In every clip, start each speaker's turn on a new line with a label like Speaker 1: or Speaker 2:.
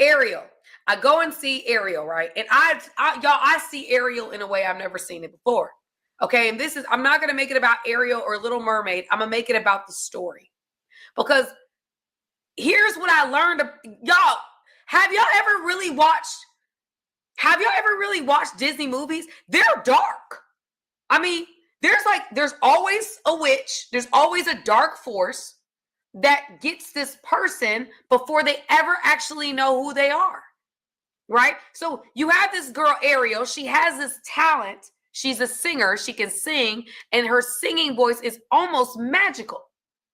Speaker 1: Ariel. I go and see Ariel, right? And I see Ariel in a way I've never seen it before. Okay, and I'm not going to make it about Ariel or Little Mermaid. I'm going to make it about the story. Because here's what I learned. Y'all, have y'all ever really watched Disney movies? They're dark. I mean, there's always a witch. There's always a dark force that gets this person before they ever actually know who they are. Right? So you have this girl, Ariel. She has this talent. She's a singer. She can sing, and her singing voice is almost magical.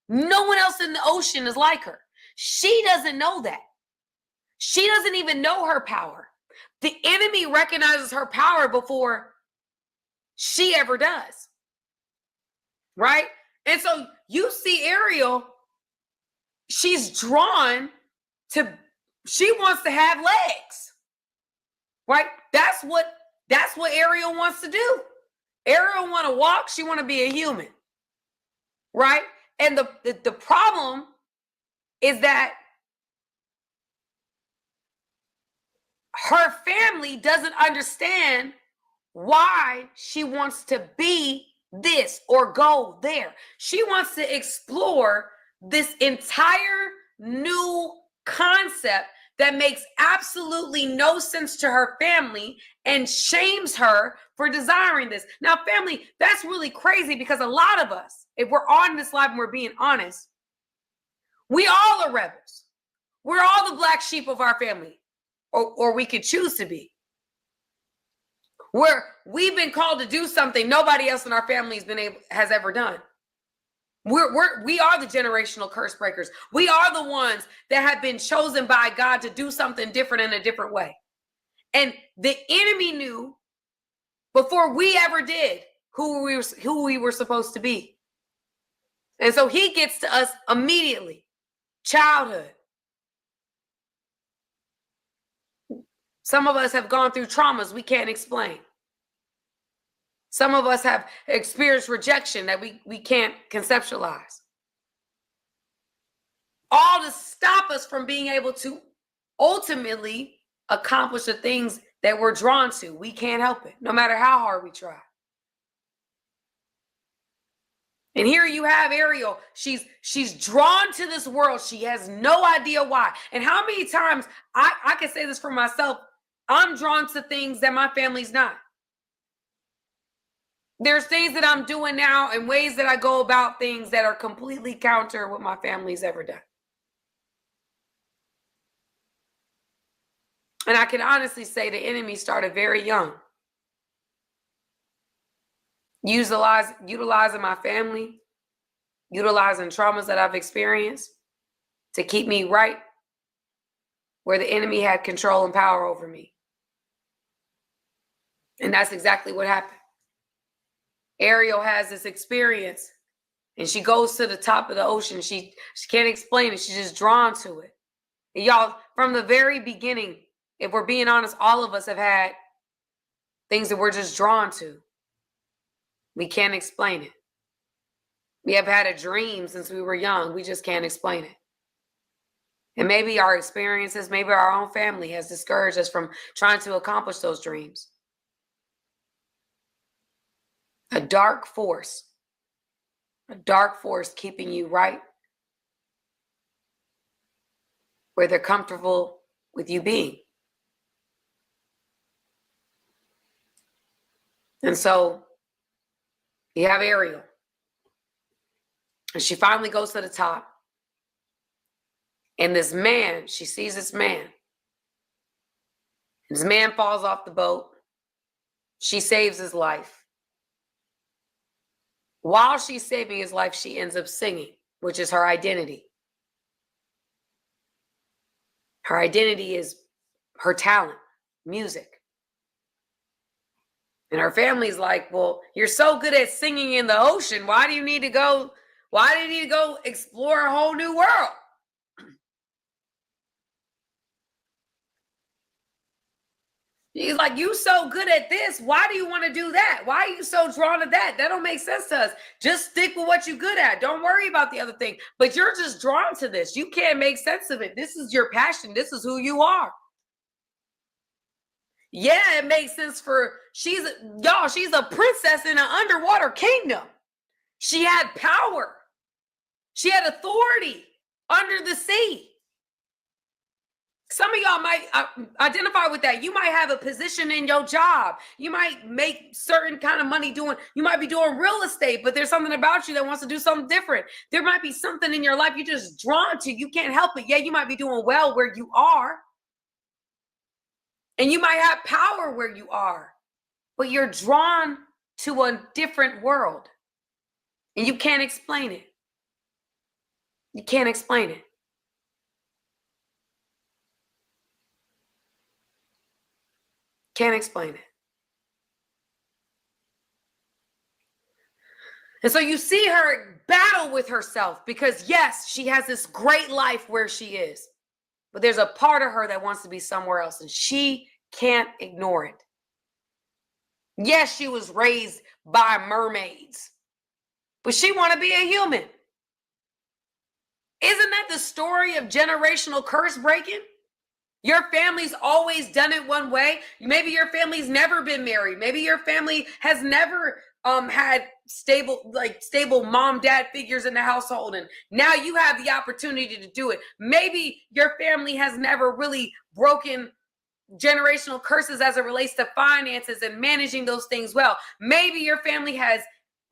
Speaker 1: No one else in the ocean is like her. She doesn't know that. She doesn't even know her power. The enemy recognizes her power before she ever does. Right? And so you see Ariel, she's drawn to, she wants to have legs. Right? That's what Ariel wants to do. Ariel want to walk, she want to be a human. Right? And the problem is that her family doesn't understand why she wants to be this or go there. She wants to explore this entire new concept that makes absolutely no sense to her family and shames her for desiring this. Now, family, that's really crazy because a lot of us, if we're on this live and we're being honest, we all are rebels. We're all the black sheep of our family, or we could choose to be. We've been called to do something nobody else in our family has ever done. We are the generational curse breakers. We are the ones that have been chosen by God to do something different in a different way. And the enemy knew before we ever did who we were supposed to be. And so he gets to us immediately. Childhood. Some of us have gone through traumas we can't explain. Some of us have experienced rejection that we can't conceptualize. All to stop us from being able to ultimately accomplish the things that we're drawn to. We can't help it, no matter how hard we try. And here you have Ariel. She's drawn to this world. She has no idea why. And how many times, I can say this for myself, I'm drawn to things that my family's not. There's things that I'm doing now and ways that I go about things that are completely counter what my family's ever done. And I can honestly say the enemy started very young. Utilizing my family, utilizing traumas that I've experienced to keep me right where the enemy had control and power over me. And that's exactly what happened. Ariel has this experience and she goes to the top of the ocean. She can't explain it. She's just drawn to it. And y'all, from the very beginning, if we're being honest, all of us have had things that we're just drawn to. We can't explain it. We have had a dream since we were young. We just can't explain it. And maybe our experiences, maybe our own family has discouraged us from trying to accomplish those dreams. A dark force keeping you right where they're comfortable with you being. And so you have Ariel. And she finally goes to the top. And this man, she sees this man. And this man falls off the boat. She saves his life. While she's saving his life, she ends up singing, which is her identity. Her identity is her talent, music. And her family's like, well, you're so good at singing in the ocean. Why do you need to go explore a whole new world? He's like, you so good at this. Why do you want to do that? Why are you so drawn to that? That don't make sense to us. Just stick with what you're good at. Don't worry about the other thing. But you're just drawn to this. You can't make sense of it. This is your passion. This is who you are. Yeah, it makes sense for she's a princess in an underwater kingdom. She had power. She had authority under the sea. Some of y'all might identify with that. You might have a position in your job. You might make certain kind of money you might be doing real estate, but there's something about you that wants to do something different. There might be something in your life you're just drawn to. You can't help it. Yeah, you might be doing well where you are. And you might have power where you are, but you're drawn to a different world. And you can't explain it. You can't explain it. Can't explain it. And so you see her battle with herself because, yes, she has this great life where she is. But there's a part of her that wants to be somewhere else, and she can't ignore it. Yes, she was raised by mermaids, but she want to be a human. Isn't that the story of generational curse breaking? Your family's always done it one way. Maybe your family's never been married. Maybe your family has never had stable mom, dad figures in the household, and now you have the opportunity to do it. Maybe your family has never really broken generational curses as it relates to finances and managing those things well. Maybe your family has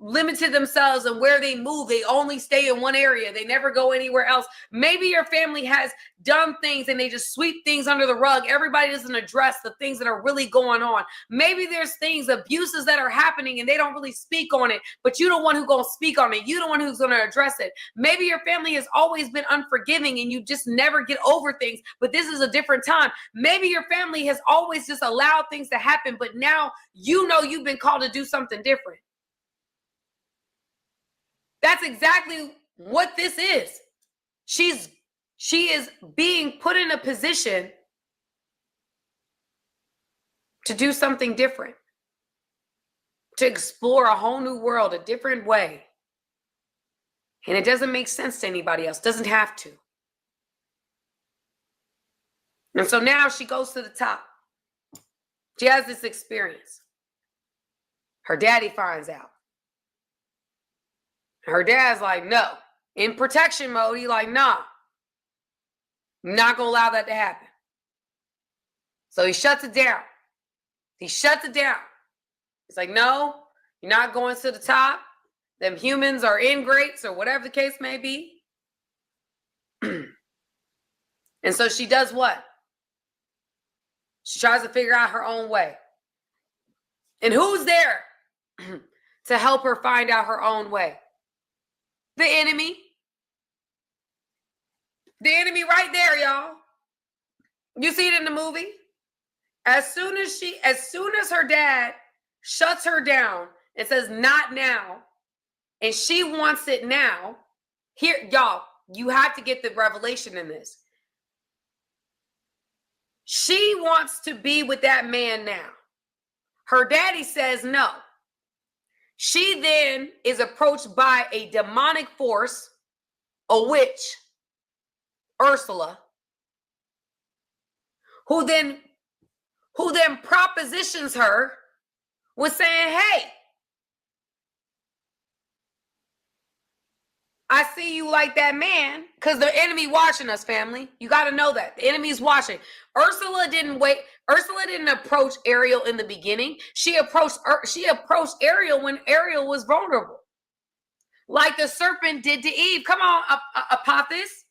Speaker 1: limited themselves and where they move, they only stay in one area. They never go anywhere else. Maybe your family has done things and they just sweep things under the rug. Everybody doesn't address the things that are really going on. Maybe there's things, abuses that are happening and they don't really speak on it, but you're the one who's going to speak on it. You're the one who's going to address it. Maybe your family has always been unforgiving and you just never get over things, but this is a different time. Maybe your family has always just allowed things to happen, but now you know you've been called to do something different. That's exactly what this is. She is being put in a position to do something different, to explore a whole new world, a different way. And it doesn't make sense to anybody else, doesn't have to. And so now she goes to the top. She has this experience. Her daddy finds out. Her dad's like, no. In protection mode, he's like, nah. I'm not going to allow that to happen. So he shuts it down. He's like, no, you're not going to the top. Them humans are ingrates or whatever the case may be. And so she does what? She tries to figure out her own way. And who's there to help her find out her own way? The enemy. The enemy right there, y'all. You see it in the movie? As soon as her dad shuts her down and says, not now, and she wants it now, here, y'all, you have to get the revelation in this. She wants to be with that man now. Her daddy says no. She then is approached by a demonic force, a witch, Ursula, who then propositions her with saying, hey, I see you like that man, because the enemy watching us, family. You got to know that. The enemy's watching. Ursula didn't approach Ariel in the beginning. She approached Ariel when Ariel was vulnerable. Like the serpent did to Eve. Come on, Apophis.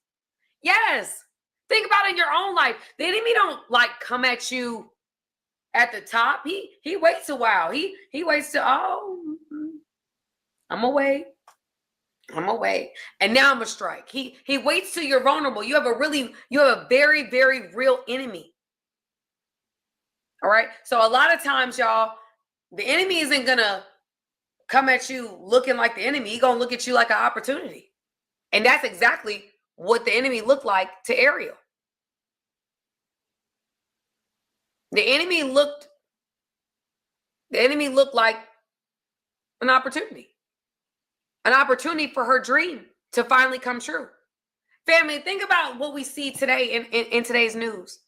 Speaker 1: Yes. Think about it in your own life. The enemy don't come at you at the top. He waits a while. He waits to, I'm away. And now I'm gonna strike. He waits till you're vulnerable. You have a very, very real enemy. All right. So a lot of times, y'all, the enemy isn't gonna come at you looking like the enemy. He's gonna look at you like an opportunity. And that's exactly what the enemy looked like to Ariel. The enemy looked like an opportunity. An opportunity for her dream to finally come true. Family, think about what we see today in today's news.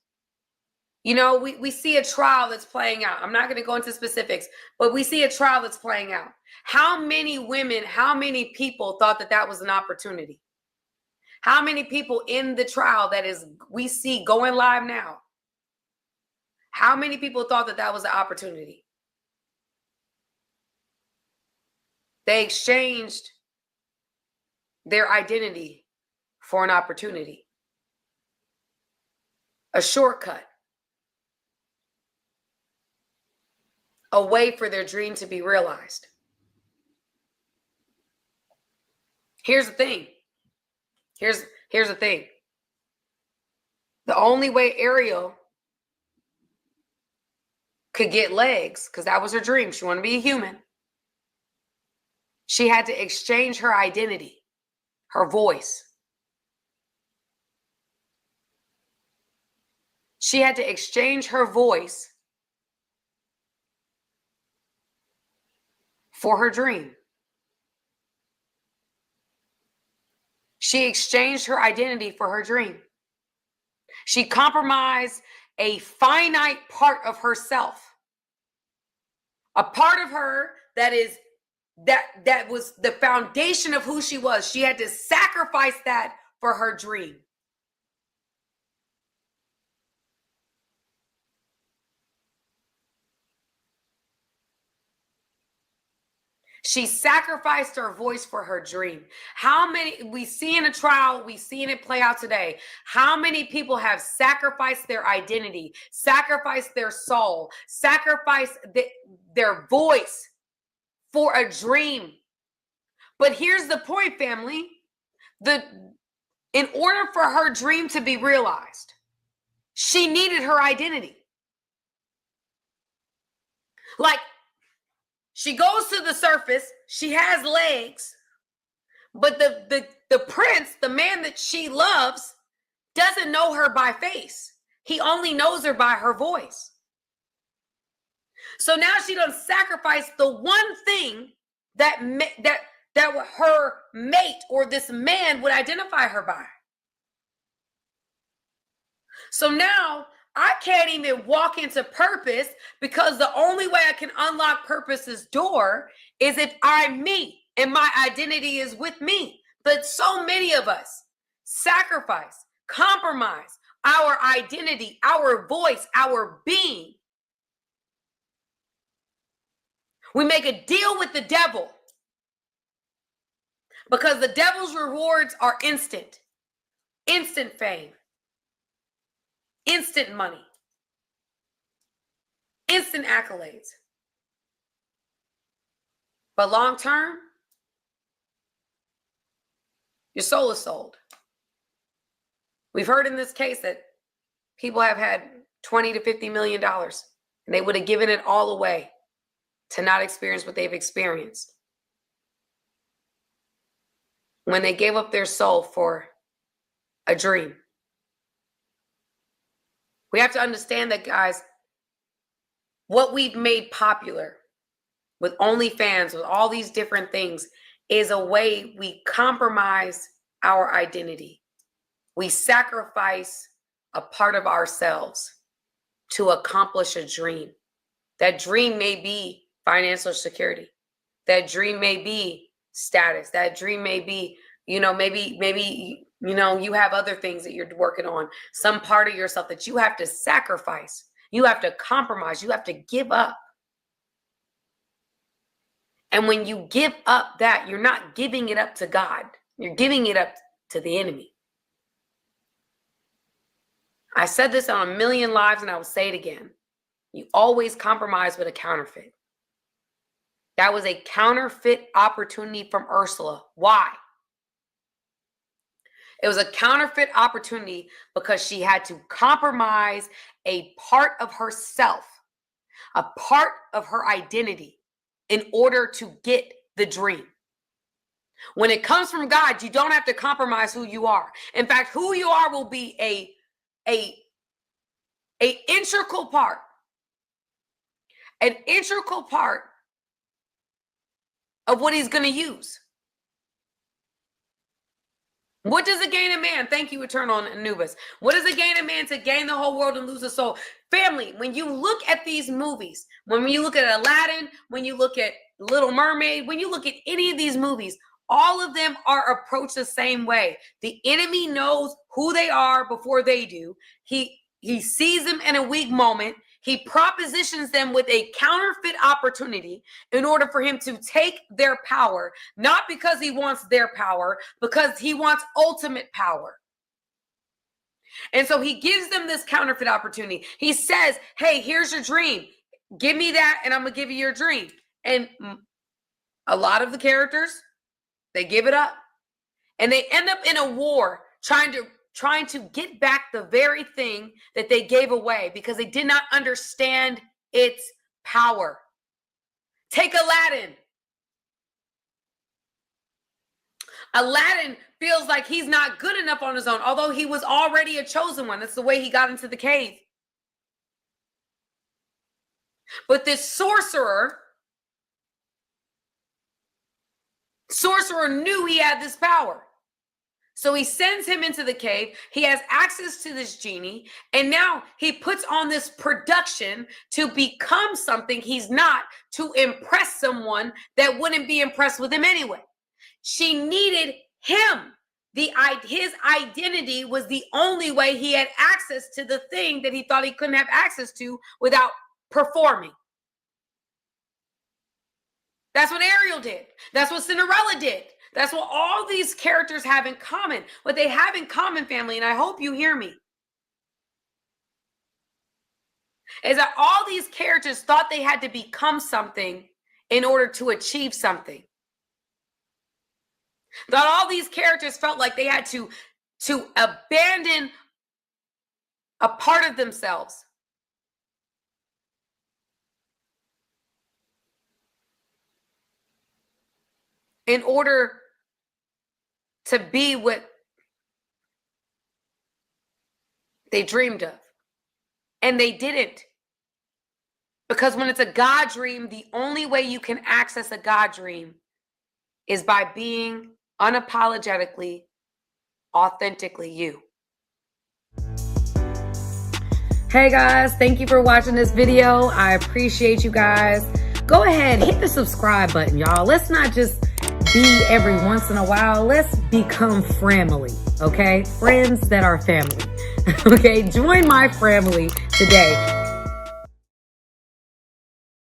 Speaker 1: You know, we see a trial that's playing out. I'm not going to go into specifics, but we see a trial that's playing out. How many women, how many people thought that that was an opportunity? How many people in the trial that is we see going live now? How many people thought that that was an opportunity? They exchanged their identity for an opportunity, a shortcut, a way for their dream to be realized. Here's the thing. Here's the thing. The only way Ariel could get legs, because that was her dream, she wanted to be a human, she had to exchange her identity, her voice. She had to exchange her voice for her dream. She exchanged her identity for her dream. She compromised a finite part of herself, a part of her that was the foundation of who she was. She had to sacrifice that for her dream. She sacrificed her voice for her dream. How many, we see in a trial, we see it play out today. How many people have sacrificed their identity, sacrificed their soul, sacrificed their voice for a dream? But here's the point, family. In order for her dream to be realized, she needed her identity. Like, she goes to the surface, she has legs, but the prince, the man that she loves, doesn't know her by face. He only knows her by her voice. So now she done sacrificed the one thing that her mate or this man would identify her by. So now I can't even walk into purpose, because the only way I can unlock purpose's door is if I'm me and my identity is with me. But so many of us sacrifice, compromise our identity, our voice, our being. We make a deal with the devil because the devil's rewards are instant fame, instant money, instant accolades. But long term, your soul is sold. We've heard in this case that people have had $20 to $50 million, and they would have given it all away to not experience what they've experienced when they gave up their soul for a dream. We have to understand that, guys, what we've made popular with OnlyFans, with all these different things, is a way we compromise our identity. We sacrifice a part of ourselves to accomplish a dream. That dream may be financial security. That dream may be status. That dream may be, maybe you have other things that you're working on. Some part of yourself that you have to sacrifice. You have to compromise. You have to give up. And when you give up that, you're not giving it up to God. You're giving it up to the enemy. I said this on a million lives, and I will say it again. You always compromise with a counterfeit. That was a counterfeit opportunity from Ursula. Why? It was a counterfeit opportunity because she had to compromise a part of herself, a part of her identity, in order to get the dream. When it comes from God, you don't have to compromise who you are. In fact, who you are will be a integral part, of what he's going to use. What does it gain a man? Thank you, Eternal Anubis. What does it gain a man to gain the whole world and lose his soul? Family, when you look at these movies, when you look at Aladdin, when you look at Little Mermaid, when you look at any of these movies, all of them are approached the same way. The enemy knows who they are before they do. He sees them in a weak moment. He propositions them with a counterfeit opportunity in order for him to take their power, not because he wants their power, because he wants ultimate power. And so he gives them this counterfeit opportunity. He says, hey, here's your dream. Give me that and I'm going to give you your dream. And a lot of the characters, they give it up. And they end up in a war trying to get back the very thing that they gave away because they did not understand its power. Take Aladdin. Aladdin feels like he's not good enough on his own, although he was already a chosen one. That's the way he got into the cave. But this sorcerer knew he had this power. So he sends him into the cave. He has access to this genie. And now he puts on this production to become something he's not, to impress someone that wouldn't be impressed with him anyway. She needed him. His identity was the only way he had access to the thing that he thought he couldn't have access to without performing. That's what Ariel did. That's what Cinderella did. That's what all these characters have in common. What they have in common, family, and I hope you hear me, is that all these characters thought they had to become something in order to achieve something. That all these characters felt like they had to abandon a part of themselves in order to be what they dreamed of. And they didn't. Because when it's a God dream, the only way you can access a God dream is by being unapologetically, authentically you. Hey guys, thank you for watching this video. I appreciate you guys. Go ahead, hit the subscribe button, y'all. Let's not just be every once in a while. Let's become family, okay? Friends that are family, okay? Join my family today.